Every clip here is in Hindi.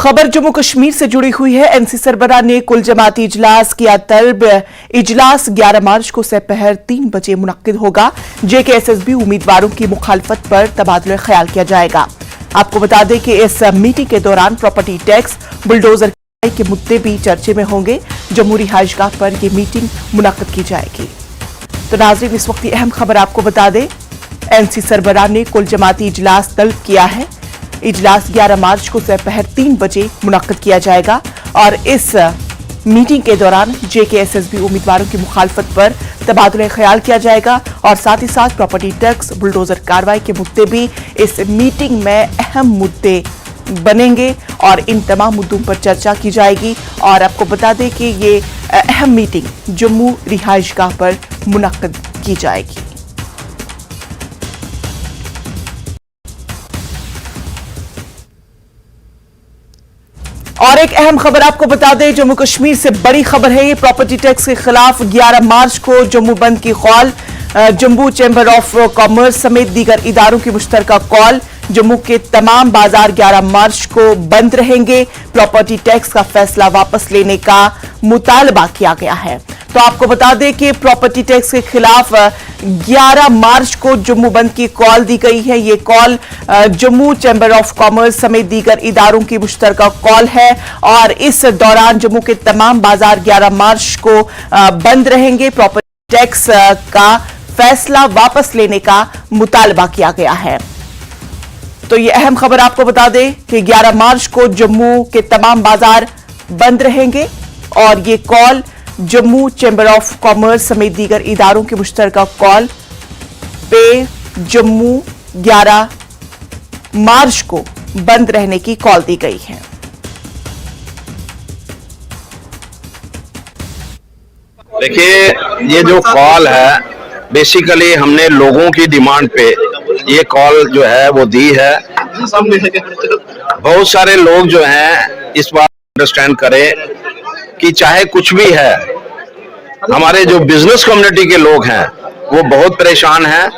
खबर जम्मू कश्मीर से जुड़ी हुई है। एनसी सरबराह ने कुल जमाती इजलास किया तलब। इजलास 11 मार्च को दोपहर 3 बजे मुनक्किद होगा। जेकेएसएसबी उम्मीदवारों की मुखालफत पर तबादला ख्याल किया जाएगा। आपको बता दें कि इस मीटिंग के दौरान प्रॉपर्टी टैक्स, बुलडोजर के मुद्दे भी चर्चे में होंगे। जम्मू रिहाइशगाह पर यह मीटिंग मुनक्किद की जाएगी। तो नाज़रीन, इस वक्त की अहम खबर आपको बता दें, एनसी सरबराह ने कुल जमाती इजलास तलब किया है। इजलास 11 मार्च को दोपहर 3 बजे मुनक्किद किया जाएगा और इस मीटिंग के दौरान जेकेएसएसबी उम्मीदवारों की मुखालफत पर तबादला ख्याल किया जाएगा और साथ ही साथ प्रॉपर्टी टैक्स, बुलडोजर कार्रवाई के मुद्दे भी इस मीटिंग में अहम मुद्दे बनेंगे और इन तमाम मुद्दों पर चर्चा की जाएगी। और आपको बता दें कि ये अहम मीटिंग जम्मू रिहाइशगाह पर मुनक्किद की जाएगी। और एक अहम खबर आपको बता दें, जम्मू कश्मीर से बड़ी खबर है। ये प्रॉपर्टी टैक्स के खिलाफ 11 मार्च को जम्मू बंद की call. Jammu chamber of commerce समेत दीगर इदारों की मुश्तरका कॉल। जम्मू के तमाम बाजार 11 मार्च को बंद रहेंगे। प्रॉपर्टी टैक्स का फैसला वापस लेने का मुतालबा किया गया है। तो आपको बता दें कि प्रॉपर्टी टैक्स के खिलाफ 11 मार्च को जम्मू बंद की कॉल दी गई है। ये call Jammu chamber of commerce समेत दीगर इदारों की मुश्तरका कॉल है और इस दौरान जम्मू के तमाम बाजार 11 मार्च को बंद रहेंगे। प्रॉपर्टी टैक्स का फैसला वापस लेने का मुतालबा किया गया है। तो ये अहम खबर आपको बता दें कि 11 मार्च को जम्मू के तमाम बाजार बंद रहेंगे और ये call Jammu chamber of commerce समेत दीगर इदारों की मुश्तरका कॉल पे जम्मू 11 मार्च को बंद रहने की कॉल दी गई है। देखिए, ये जो कॉल है बेसिकली हमने लोगों की डिमांड पे ये कॉल जो है वो दी है। बहुत सारे लोग जो हैं इस बात अंडरस्टैंड करें कि चाहे कुछ भी है, हमारे जो बिजनेस कम्युनिटी के लोग हैं वो बहुत परेशान हैं।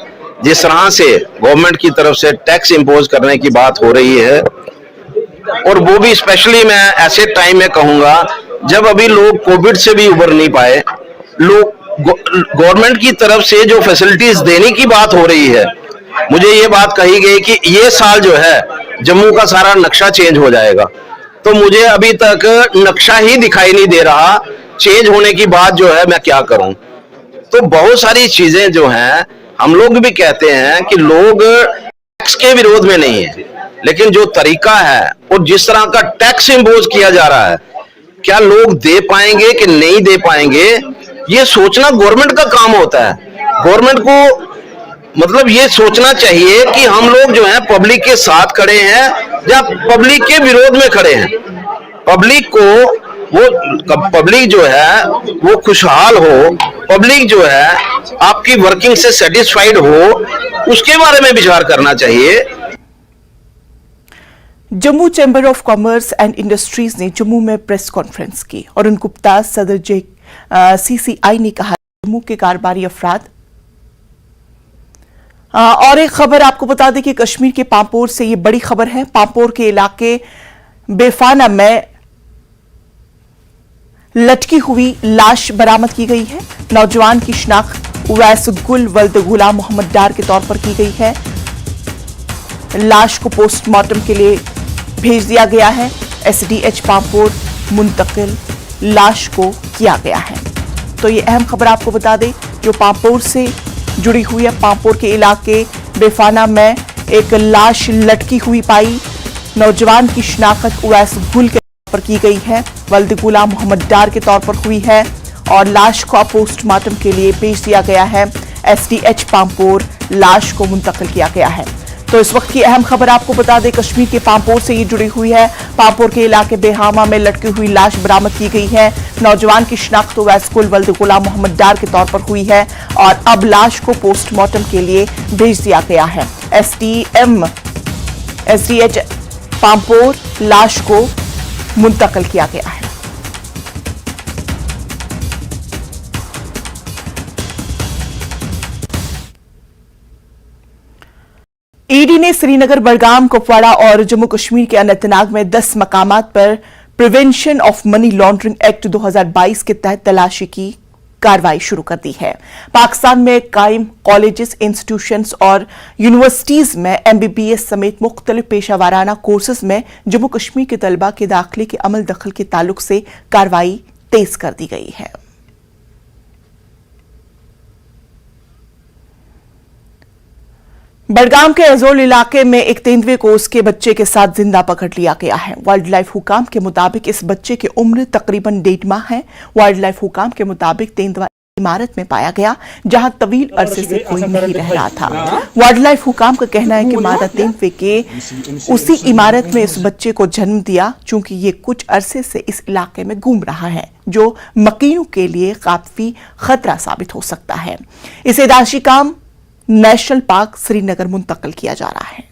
जिस तरह से गवर्नमेंट की तरफ से टैक्स इंपोज करने की बात हो रही है और वो भी स्पेशली मैं ऐसे टाइम में कहूंगा जब अभी लोग कोविड से भी उबर नहीं पाए। लोग गवर्नमेंट की तरफ से जो फैसिलिटीज देने की बात हो रही है, मुझे ये बात कही गई कि ये साल जो है जम्मू का सारा नक्शा चेंज हो जाएगा। तो मुझे अभी तक नक्शा ही दिखाई नहीं दे रहा। चेंज होने की बात जो है मैं क्या करूं। तो बहुत सारी चीजें जो हैं, हम लोग भी कहते हैं कि लोग टैक्स के विरोध में नहीं है, लेकिन जो तरीका है और जिस तरह का टैक्स इंपोज किया जा रहा है, क्या लोग दे पाएंगे कि नहीं दे पाएंगे, ये सोचना गवर्नमेंट का काम होता है। गवर्नमेंट को मतलब ये सोचना चाहिए कि हम लोग जो है पब्लिक के साथ खड़े हैं या पब्लिक के विरोध में खड़े हैं। पब्लिक को पब्लिक जो है वो खुशहाल हो, पब्लिक जो है आपकी वर्किंग से सेटिस्फाइड हो, उसके बारे में विचार करना चाहिए। Jammu chamber of commerce and industries ने जम्मू में प्रेस कॉन्फ्रेंस की और उन गुप्ता सदर सीसीआई ने कहा जम्मू के कारोबारी अफराद। और एक खबर आपको बता दें कि कश्मीर के पांपोर से ये बड़ी खबर है। पांपोर के इलाके बेफाना में लटकी हुई लाश बरामद की गई है। नौजवान की शिनाख्त उवैस गुल वल्द गुलाम मोहम्मद डार के तौर पर की गई है। लाश को पोस्टमार्टम के लिए भेज दिया गया है। एसडीएच पांपोर मुंतकिल लाश को किया गया है। तो ये अहम खबर आपको बता दें जो पांपोर से जुड़ी हुई है। पांपोर के इलाके बेफाना में एक लाश लटकी हुई पाई। नौजवान की शिनाख्त उवैस गुल के तौर पर की गई है, वल्द गुलाम मोहम्मद डार के तौर पर हुई है और लाश को पोस्टमार्टम के लिए भेज दिया गया है। एसडीएच पांपोर लाश को मुंतकिल किया गया है। तो इस वक्त की अहम खबर आपको बता दें कश्मीर के पांपोर से ये जुड़ी हुई है। पांपोर के इलाके बेहामा में लटकी हुई लाश बरामद की गई है। नौजवान की शिनाख्त उवैस गुल वल्द गुलाम मोहम्मद डार के तौर पर हुई है और अब लाश को पोस्टमार्टम के लिए भेज दिया गया है। एसडीएच पांपोर लाश को मुंतकिल किया गया है। ईडी ने श्रीनगर, बड़गाम, कुपवाड़ा और जम्मू कश्मीर के अनंतनाग में 10 मकामात पर prevention of money laundering act 2022 के तहत तलाशी की कार्रवाई शुरू कर दी है। पाकिस्तान में कायम कॉलेजेस, इंस्टीट्यूशंस और यूनिवर्सिटीज में एमबीबीएस समेत मुख्तलिफ पेशा वाराना कोर्सेज में जम्मू कश्मीर के तलबा के दाखिले के अमल दखल के ताल्लुक से कार्रवाई तेज कर दी गई है। बड़गाम के अजोल इलाके में एक तेंदुए को उसके बच्चे के साथ जिंदा पकड़ लिया गया है। वाइल्ड लाइफ हुकाम के मुताबिक इस बच्चे की उम्र तकरीबन 1.5 माह है। वाइल्ड लाइफ हुकाम के मुताबिक तेंदुआ इमारत में पाया गया जहां तवील अरसे से कोई नहीं रह रहा था। वाइल्ड लाइफ हुकाम का कहना है कि मादा तेंदुए के उसी इमारत में इस बच्चे को जन्म दिया, चूंकि ये कुछ अरसे से इस इलाके में घूम रहा है, जो मकीनों के लिए काफी खतरा साबित हो सकता है। इसे दाशी काम नेशनल पार्क श्रीनगर मुंतकिल किया जा रहा है।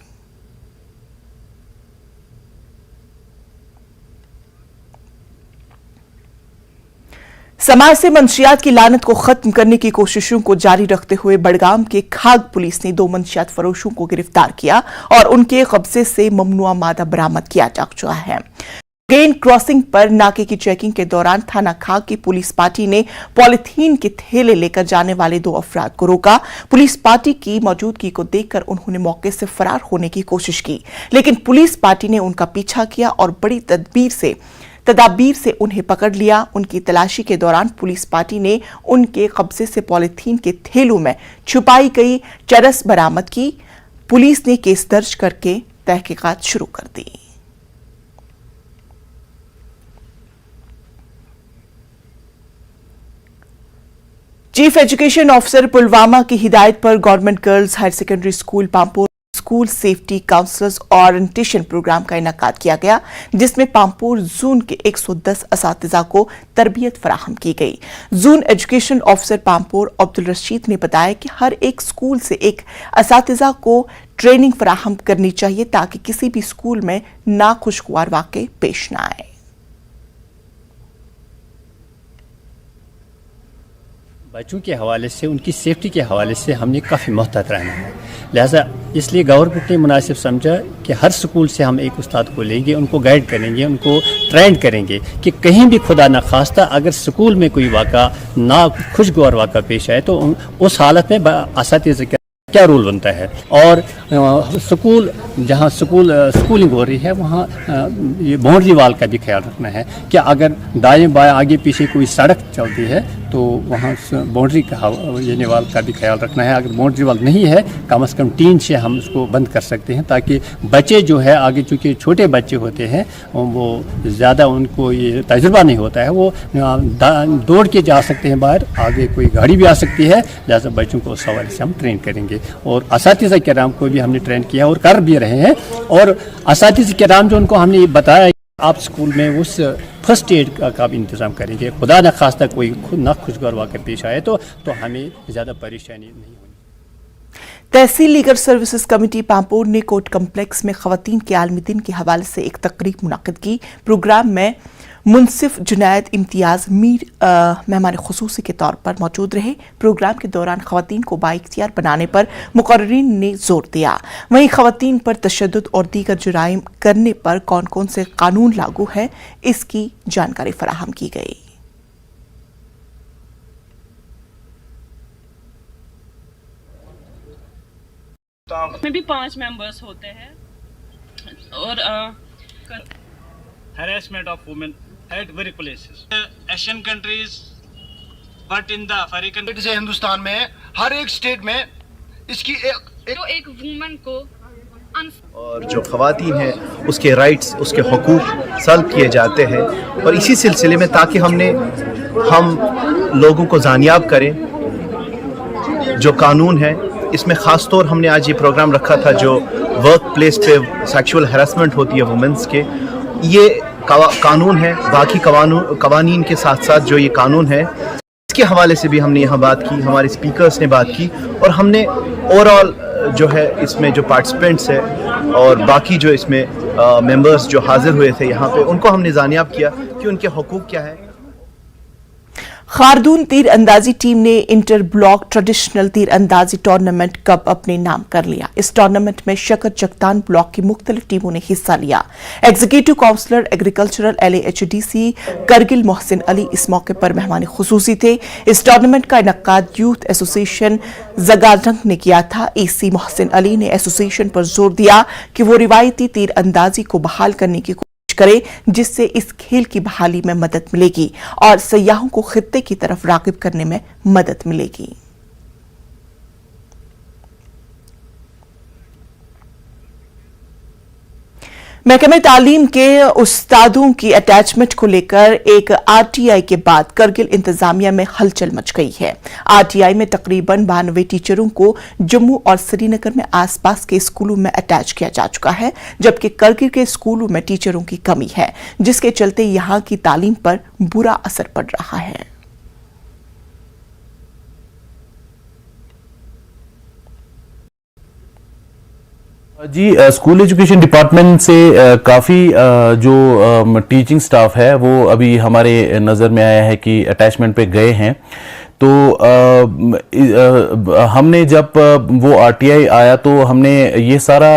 समाज से मंशियात की लानत को खत्म करने की कोशिशों को जारी रखते हुए बड़गाम के खाग पुलिस ने 2 मंशियात फरोशों को गिरफ्तार किया और उनके कब्जे से ममनुआ मादा बरामद किया जा चुका है। गेन क्रॉसिंग पर नाके की चेकिंग के दौरान थाना खाग की पुलिस पार्टी ने पॉलिथीन के थैले लेकर जाने वाले 2 अफराद को रोका। पुलिस पार्टी की मौजूदगी को देखकर उन्होंने मौके से फरार होने की कोशिश की, लेकिन पुलिस पार्टी ने उनका पीछा किया और बड़ी तदाबीर से उन्हें पकड़ लिया। उनकी तलाशी के दौरान पुलिस पार्टी ने उनके कब्जे से पॉलिथीन के थैलों में छुपाई गई चरस बरामद की। पुलिस ने केस दर्ज करके तहकीकात शुरू कर दी। चीफ एजुकेशन ऑफिसर पुलवामा की हिदायत पर government girls higher secondary school Pampore school safety counsellors orientation programme का इनेकाद किया गया, जिसमें पामपोर जोन के 110 असातिज़ा को तरबियत फराहम की गई। Zone education officer Pampore Abdul Rashid ने बताया कि हर एक स्कूल से एक असातिज़ा को ट्रेनिंग फराहम करनी चाहिए ताकि किसी भी स्कूल में नाखुशगवार वाक़े पेश न आए। बच्चों के हवाले से, उनकी सेफ्टी के हवाले से हमने काफ़ी मोहतात रहना है। लिहाजा इसलिए गवर्नमेंट ने मुनासिब समझा कि हर स्कूल से हम एक उस्ताद को लेंगे, उनको गाइड करेंगे, उनको ट्रेन करेंगे कि कहीं भी खुदा न खास्ता अगर स्कूल में कोई वाक़ा ना खुशगवार वाक़ा पेश आए तो उस हालत में असातिज़ा क्या रूल बनता है। और स्कूल जहाँ स्कूलिंग हो रही है वहाँ ये बाउंड्री वाल का भी ख्याल रखना है कि अगर दाएं बाएं आगे पीछे कोई सड़क चलती है तो वहाँ बाउंड्री का ये वाल का भी ख्याल रखना है। अगर बाउंड्री वाल नहीं है कम से कम टीन से हम उसको बंद कर सकते हैं, ताकि बच्चे जो है आगे, चूँकि छोटे बच्चे होते हैं वो ज़्यादा उनको ये तजुर्बा नहीं होता है, वो दौड़ के जा सकते हैं बाहर, आगे कोई गाड़ी भी आ सकती है। लिहाजा बच्चों को उस हवाले से हम ट्रेन करेंगे और असातिज़ा किराम को भी हमने ट्रेन किया और कर भी रहे हैं। और असातिज़ा किराम जो उनको हमने ये आप स्कूल में उस फर्स्ट एड का भी इंतज़ाम करेंगे। खुदा न खास्ता कोई नाखुशगवार वाक़ा पेश आए तो हमें ज़्यादा परेशानी नहीं होगी। तहसील लीगल सर्विसेज कमेटी पामपोर ने कोर्ट कम्प्लेक्स में खवातीन के आलमी दिन के हवाले से एक तकरीब मुनाकिद की। प्रोग्राम में मुनसिफ जुनैद इम्तियाज मीर मेहमान खुसूसी के तौर पर मौजूद रहे। प्रोग्राम के दौरान खवातीन को बाइख्तियार बनाने पर मुकर्रिरीन ने जोर दिया। वहीं खवातीन पर तशद्दुद और दीगर जुराइम करने पर कौन कौन से कानून लागू है, इसकी जानकारी फराहम की गई। में भी 5 मेंबर्स होते हैं और harassment of women at very places. Asian countries, but in the African जैसे हिंदुस्तान में हर एक स्टेट में इसकी एक वुमन को और जो ख़वातीन हैं उसके राइट्स, उसके हुकूक सल्ब किए जाते हैं। और इसी सिलसिले में ताकि हम लोगों को जानियाब करें जो कानून है, इसमें ख़ास तौर हमने आज ये प्रोग्राम रखा था जो वर्क प्लेस पे सेक्सुअल हैरेसमेंट होती है वुमेंस के, ये कानून है। बाकी कवानीन के साथ साथ जो ये कानून है इसके हवाले से भी हमने यहाँ बात की, हमारे स्पीकर्स ने बात की और हमने ओवरऑल जो है इसमें जो पार्टिसिपेंट्स है और बाकी जो इसमें मेंबर्स जो हाजिर हुए थे यहाँ पे, उनको हमने जानियाब किया कि उनके हुकूक क्या है। खारदून तीरंदाजी टीम ने इंटर ब्लॉक ट्रेडिशनल तीरंदाजी टूर्नामेंट कप अपने नाम कर लिया। इस टूर्नामेंट में शकत जगतान ब्लॉक की मुख्तलिफ टीमों ने हिस्सा लिया। Executive counsellor agricultural LAHDC Kargil Mohsin Ali इस मौके पर मेहमान खुसूसी थे। इस टूर्नामेंट का इनकाद यूथ एसोसिएशन जगारंग ने किया था। EC मोहसिन अली ने एसोसिएशन पर जोर दिया कि वो रिवायती तीरंदाजी को बहाल करने की करे, जिससे इस खेल की बहाली में मदद मिलेगी और सयाहों को खित्ते की तरफ रागिब करने में मदद मिलेगी। महकमे तालीम के उस्तादों की अटैचमेंट को लेकर एक RTI के बाद करगिल इंतजामिया में हलचल मच गई है। RTI में तकरीबन 92 टीचरों को जम्मू और श्रीनगर में आसपास के स्कूलों में अटैच किया जा चुका है, जबकि करगिल के स्कूलों में टीचरों की कमी है, जिसके चलते यहां की तालीम पर बुरा असर पड़ रहा है। जी, स्कूल एजुकेशन डिपार्टमेंट से काफ़ी जो टीचिंग स्टाफ है वो अभी हमारे नज़र में आया है कि अटैचमेंट पे गए हैं। तो हमने जब वो RTI आया तो हमने ये सारा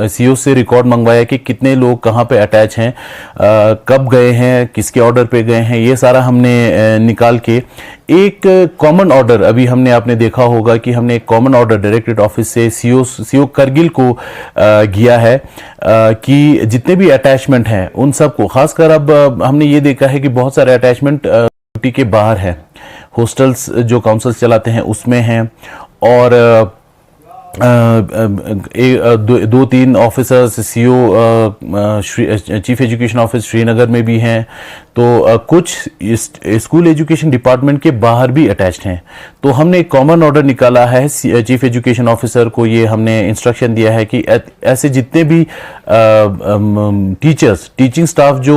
CO से रिकॉर्ड मंगवाया कि कितने लोग कहाँ पे अटैच हैं, कब गए हैं, किसके ऑर्डर पे गए हैं, ये सारा हमने निकाल के एक कॉमन ऑर्डर, अभी हमने आपने देखा होगा कि हमने एक कॉमन ऑर्डर डायरेक्टरेट ऑफिस से CO करगिल को किया है कि जितने भी अटैचमेंट हैं उन सबको, खासकर अब हमने ये देखा है कि बहुत सारे अटैचमेंट ड्यूटी के बाहर है, हॉस्टल्स जो काउंसिल्स चलाते हैं उसमें हैं, और 2-3 officers CO chief education office Srinagar में भी हैं। तो कुछ स्कूल एजुकेशन डिपार्टमेंट के बाहर भी अटैच्ड हैं। तो हमने एक कॉमन ऑर्डर निकाला है, चीफ एजुकेशन ऑफिसर को ये हमने इंस्ट्रक्शन दिया है कि ऐसे जितने भी टीचर्स, टीचिंग स्टाफ जो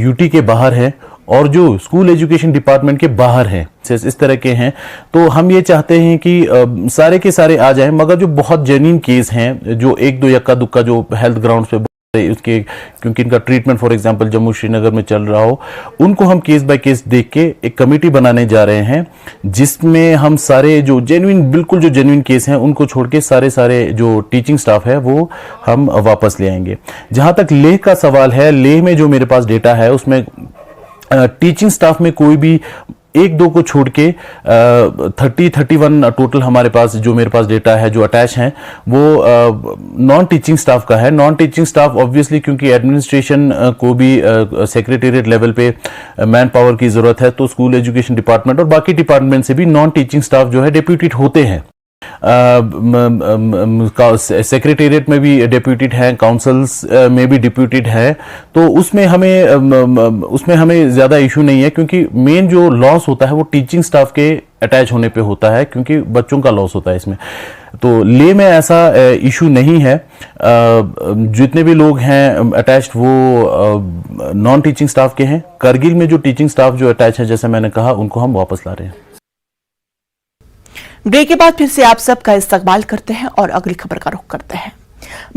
UT के बाहर है और जो स्कूल एजुकेशन डिपार्टमेंट के बाहर हैं, इस तरह के हैं, तो हम ये चाहते हैं कि सारे के सारे आ जाएं। मगर जो बहुत जेन्युइन केस हैं, जो 1-2 यक्का दुक्का जो हेल्थ ग्राउंड्स पे उसके, क्योंकि इनका treatment for example Jammu Srinagar में चल रहा हो, उनको हम केस बाय केस देख के एक कमेटी बनाने जा रहे हैं, जिसमें हम सारे जो जेन्युइन, बिल्कुल जो जेन्युइन केस हैं उनको छोड़ के सारे जो टीचिंग स्टाफ है वो हम वापस ले आएंगे। जहां तक लेह का सवाल है, लेह में जो मेरे पास डेटा है उसमें टीचिंग स्टाफ में कोई भी 1-2 को छोड़ के 30-31 टोटल हमारे पास, जो मेरे पास डेटा है, जो अटैच हैं वो नॉन टीचिंग स्टाफ का है। नॉन टीचिंग स्टाफ ऑब्वियसली क्योंकि एडमिनिस्ट्रेशन को भी सेक्रेटेरिएट लेवल पे मैन पावर की जरूरत है, तो स्कूल एजुकेशन डिपार्टमेंट और बाकी डिपार्टमेंट से भी नॉन टीचिंग स्टाफ जो है डेप्यूटेड होते हैं। सेक्रेटेरिएट में भी डेप्यूटेड है, काउंसिल्स में भी डेप्यूटेड है, तो उसमें हमें ज्यादा इशू नहीं है, क्योंकि मेन जो लॉस होता है वो टीचिंग स्टाफ के अटैच होने पे होता है, क्योंकि बच्चों का लॉस होता है इसमें। तो ले में ऐसा इशू नहीं है। जितने भी लोग हैं अटैच्ड वो नॉन टीचिंग स्टाफ के हैं। करगिल में जो टीचिंग स्टाफ जो अटैच है, जैसे मैंने कहा, उनको हम वापस ला रहे हैं। ब्रेक के बाद फिर से आप सबका इस्तकबाल करते हैं और अगली खबर का रुख करते हैं।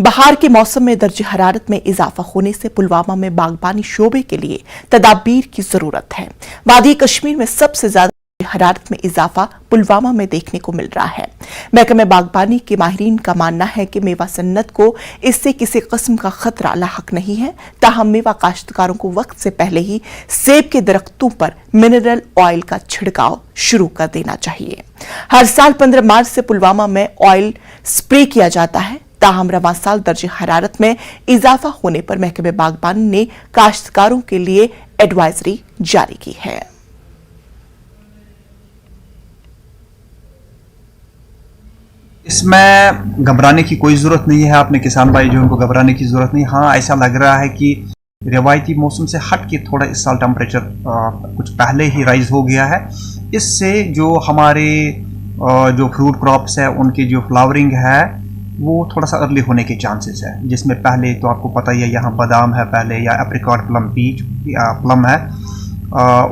बहार के मौसम में दर्जे हरारत में इजाफा होने से पुलवामा में बागबानी शोबे के लिए तदाबीर की जरूरत है। वादी कश्मीर में सबसे ज्यादा हरारत में इजाफा पुलवामा में देखने को मिल रहा है। महकमे बागबानी के माहिरीन का मानना है कि मेवा सन्नत को इससे किसी किस्म का खतरा लाहक नहीं है। ताहम मेवा काश्तकारों को वक्त से पहले ही सेब के दरख्तों पर मिनरल ऑयल का छिड़काव शुरू कर देना चाहिए। हर साल 15 मार्च से पुलवामा में ऑयल स्प्रे किया जाता है। ताहम रवां साल दर्जे हरारत में इजाफा होने पर महकमे बागबानी ने काश्तकारों के लिए एडवाइजरी जारी की है। इसमें घबराने की कोई ज़रूरत नहीं है। आपने किसान भाई जो उनको घबराने की ज़रूरत नहीं। हाँ, ऐसा लग रहा है कि रिवायती मौसम से हट के थोड़ा इस साल टेम्परेचर कुछ पहले ही राइज हो गया है। इससे जो हमारे जो फ्रूट क्रॉप्स है उनकी जो फ्लावरिंग है वो थोड़ा सा अर्ली होने के चांसेस है, जिसमें पहले तो आपको पता ही है यहाँ बादाम है पहले, या एप्रिकॉट प्लम, पीच प्लम है,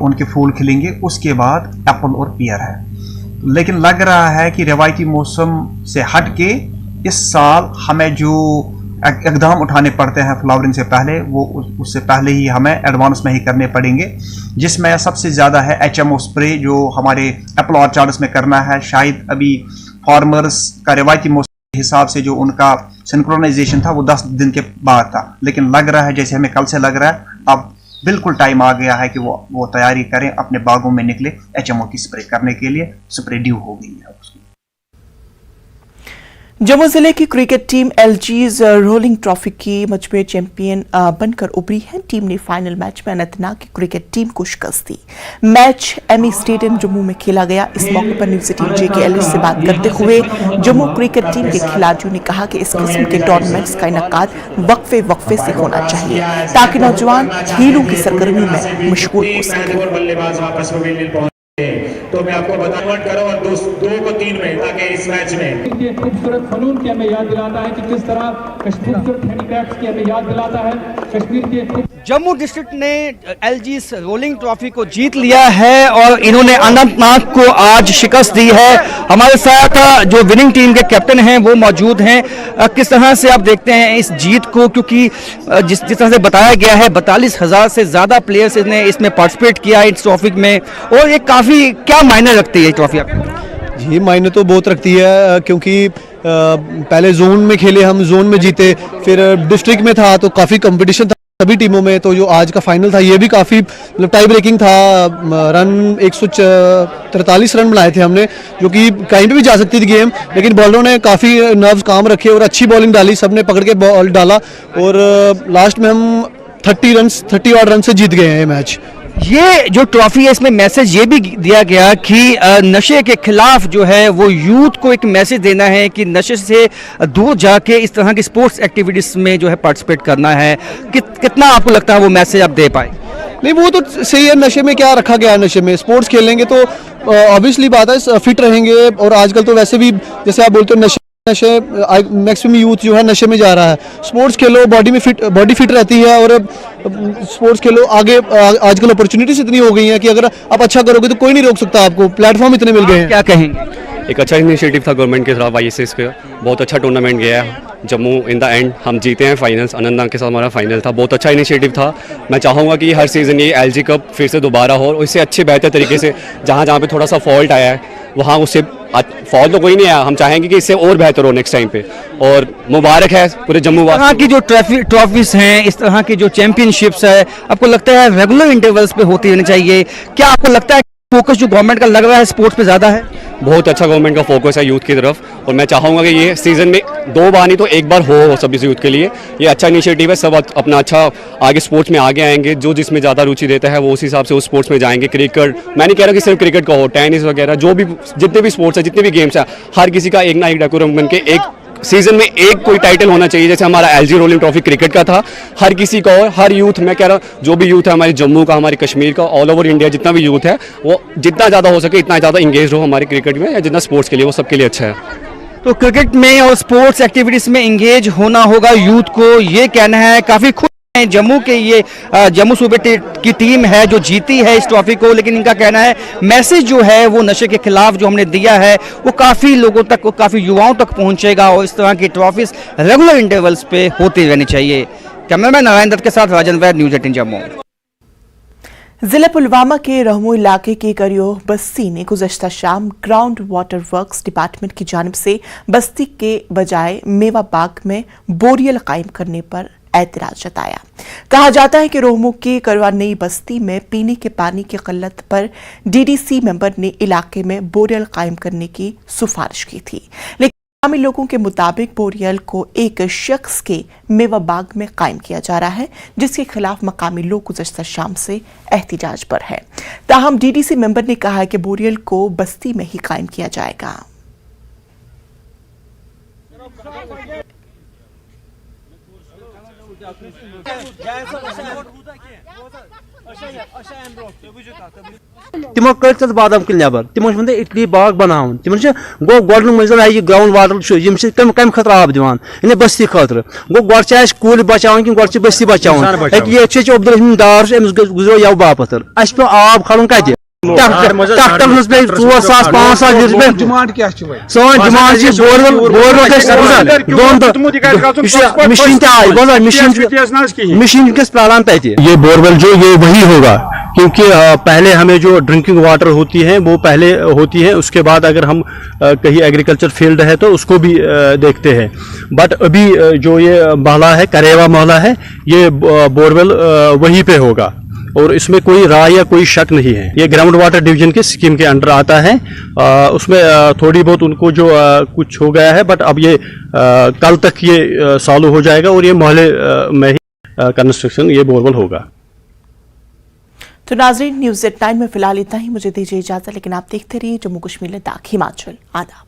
उनके फूल खिलेंगे। उसके बाद एप्पल और पियर है। लेकिन लग रहा है कि रिवायती मौसम से हट के इस साल हमें जो इकदाम उठाने पड़ते हैं फ्लावरिंग से पहले, वो उससे पहले ही हमें एडवांस में ही करने पड़ेंगे, जिसमें सबसे ज़्यादा है HMO स्प्रे जो हमारे एप्पल ऑर्चार्ड्स में करना है। शायद अभी फार्मर्स का रिवायती मौसम के हिसाब से जो उनका सिंक्रोनाइजेशन था वो 10 दिन के बाद था, लेकिन लग रहा है जैसे हमें कल से लग रहा है अब बिल्कुल टाइम आ गया है कि वो तैयारी करें, अपने बागों में निकले HMO की स्प्रे करने के लिए। स्प्रे ड्यू हो गई है उसकी। जम्मू जिले की क्रिकेट टीम एलजीज रोलिंग ट्रॉफी की मजबूत चैंपियन बनकर उभरी है। टीम ने फाइनल मैच में अनंतनाग की क्रिकेट टीम को शिकस्त दी। मैच एमी स्टेडियम जम्मू में खेला गया। इस मौके पर न्यूज 18 JKLS से बात करते हुए जम्मू क्रिकेट टीम के खिलाड़ियों ने कहा कि इस किस्म के टूर्नामेंट्स का इनकाद वक्फे से होना चाहिए ताकि नौजवान खेलों की सरगर्मी में मशगूल हो सके। तो मैं आपको बताऊंगा करो और 2 को 3 में, ताकि इस मैच में खूबसूरत फनून की हमें याद दिलाता है कि किस तरह खूबसूरत हैंडीक्राफ्ट्स की हमें याद दिलाता है कश्मीर के। जम्मू डिस्ट्रिक्ट ने एलजीज रोलिंग ट्रॉफी को जीत लिया है और इन्होंने अनंतनाग को आज शिकस्त दी है। हमारे साथ जो विनिंग टीम के कैप्टन हैं वो मौजूद हैं। किस तरह से आप देखते हैं इस जीत को, क्योंकि जिस तरह से बताया गया है 42,000 से ज़्यादा प्लेयर्स ने इसमें पार्टिसिपेट किया इस ट्रॉफी में, और ये काफ़ी क्या मायने रखती है ट्रॉफी आपको? जी मायने तो बहुत रखती है, क्योंकि पहले जोन में खेले, हम जोन में जीते, फिर डिस्ट्रिक्ट में था तो काफ़ी कंपटीशन था सभी टीमों में। तो जो आज का फाइनल था ये भी काफ़ी मतलब टाई ब्रेकिंग था। रन 143 रन बनाए थे हमने, जो कि कहीं पे भी जा सकती थी गेम, लेकिन बॉलरों ने काफ़ी नर्व्स काम रखे और अच्छी बॉलिंग डाली, सबने पकड़ के बॉल डाला और लास्ट में हम 30 रन से जीत गए हैं ये मैच। ये जो ट्रॉफी है इसमें मैसेज ये भी दिया गया कि नशे के खिलाफ जो है वो यूथ को एक मैसेज देना है कि नशे से दूर जाके इस तरह की स्पोर्ट्स एक्टिविटीज़ में जो है पार्टिसिपेट करना है। कितना आपको लगता है वो मैसेज आप दे पाए? नहीं वो तो सही है, नशे में क्या रखा गया है, नशे में स्पोर्ट्स खेलेंगे तो ऑब्वियसली बात है फिट रहेंगे। और आजकल तो वैसे भी जैसे आप बोलते हो नशे मैक्सिमम यूथ जो है नशे में जा रहा है। स्पोर्ट्स खेलो, बॉडी फिट रहती है और स्पोर्ट्स खेलो आगे। आजकल अपॉर्चुनिटीज इतनी हो गई हैं कि अगर आप अच्छा करोगे तो कोई नहीं रोक सकता आपको, प्लेटफॉर्म इतने मिल गए हैं। क्या कहेंगे? एक अच्छा इनिशिएटिव था गवर्नमेंट के खिलाफ ISS का, बहुत अच्छा टूर्नामेंट गया है जम्मू। इन द एंड हम जीते हैं फाइनल्स, अनंतनाग के साथ हमारा फाइनल था, बहुत अच्छा इनिशिएटिव था। मैं चाहूँगा कि हर सीज़न ये LG कप फिर से दोबारा हो और इससे अच्छे बेहतर तरीके से जहाँ पे थोड़ा सा फॉल्ट आया है वहाँ उससे फॉल्ट तो कोई नहीं आया, हम चाहेंगे कि इससे और बेहतर हो नेक्स्ट टाइम पे। और मुबारक है पूरे जम्मू वासियों की जो ट्रॉफीज हैं, इस तरह की जो चैंपियनशिप्स है, आपको लगता है रेगुलर इंटरवल्स पे होती रहनी चाहिए? क्या आपको लगता है फोकस जो गवर्नमेंट का लग रहा है स्पोर्ट्स पे ज़्यादा है? बहुत अच्छा गवर्नमेंट का फोकस है यूथ की तरफ, और मैं चाहूँगा कि ये सीज़न में 2 बार नहीं तो 1 बार हो सभी यूथ के लिए। ये अच्छा इनिशिएटिव है, सब अपना अच्छा आगे स्पोर्ट्स में आगे आएंगे। जो जिसमें ज़्यादा रुचि देता है वो उस हिसाब से उस स्पोर्ट्स में जाएंगे। क्रिकेट, मैं नहीं कह रहा कि सिर्फ क्रिकेट का हो, टेनिस वगैरह जो भी जितने भी स्पोर्ट्स है, जितने भी गेम्स है, हर किसी का एक ना एक डेकोरम बन के एक सीजन में एक कोई टाइटल होना चाहिए। जैसे हमारा LG रोलिंग ट्रॉफी क्रिकेट का था, हर किसी का और हर यूथ, मैं कह रहा हूँ जो भी यूथ है हमारे जम्मू का, हमारे कश्मीर का, ऑल ओवर इंडिया जितना भी यूथ है वो जितना ज़्यादा हो सके इतना ज़्यादा इंगेज हो हमारे क्रिकेट में या जितना स्पोर्ट्स के लिए, वो सबके लिए अच्छा है। तो क्रिकेट में और स्पोर्ट्स एक्टिविटीज़ में इंगेज होना होगा यूथ को, ये कहना है। काफ़ी खुश हैं जम्मू के, ये जम्मू सूबे की टीम है जो जीती है इस ट्रॉफी को, लेकिन इनका कहना है मैसेज जो है वो नशे के खिलाफ जो हमने दिया है वो काफ़ी लोगों तक, काफ़ी युवाओं तक पहुंचेगा और इस तरह की ट्रॉफीज रेगुलर इंटरवल्स पे होती रहनी चाहिए। कैमरामैन नारायण दत्त के साथ राजन वैद, न्यूज़ 18 जम्मू। जिला पुलवामा के रहमू इलाके की करियो बस्ती ने गुज़श्ता शाम ग्राउंड वाटर वर्क्स डिपार्टमेंट की जानिब से बस्ती के बजाय मेवा बाग में बोरियल कायम करने पर ऐतराज जताया। कहा जाता है कि रोहमू की करवा नई बस्ती में पीने के पानी की किल्लत पर DDC मेंबर ने इलाके में बोरियल कायम करने की सिफारिश की थी, लेकिन मकामी लोगों के मुताबिक बोरियल को एक शख्स के मेवा बाग में कायम किया जा रहा है, जिसके खिलाफ मकामी लोग गुज़श्ता शाम से एहतिजाज पर है। ताहम DDC मेंबर ने कहा है कि बोरियल को बस्ती में ही कायम किया जाएगा। तिमो कर बादाम किल नबर तिमो इटली बाग बनावन तिमो गो गोड मंजिल ग्राउंड वाटर कम खतर आब दिवान इन बस्ती खतर गो गोड कूल बचावन कि गोड बस्ती बचावन ये अब्दुल रहीम दार गुजरो यव बापत पे आब खड़न कत ट्रैक्टर पे 4 साल 5 साल डिमांड क्या सोन डिमांड मशीन मशीन किस प्राणान पे ये बोरवेल जो ये वही होगा, क्योंकि पहले हमें जो ड्रिंकिंग वाटर होती है वो पहले होती है, उसके बाद अगर हम कहीं एग्रीकल्चर फील्ड है तो उसको भी देखते हैं। बट अभी जो ये महला है, करेवा महला है, ये बोरवेल वहीं पे होगा और इसमें कोई राय या कोई शक नहीं है। ये ग्राउंड वाटर डिवीजन के स्कीम के अंडर आता है। उसमें थोड़ी बहुत उनको जो कुछ हो गया है, बट अब ये कल तक ये चालू हो जाएगा और ये मोहल्ले में ही कंस्ट्रक्शन ये बोरवेल होगा। तो नाज़रीन, न्यूज़ एट 9 में फिलहाल इतना ही। मुझे दीजिए इजाजत, लेकिन आप देखते रहिए जम्मू कश्मीर लद्दाख हिमाचल। आदाब।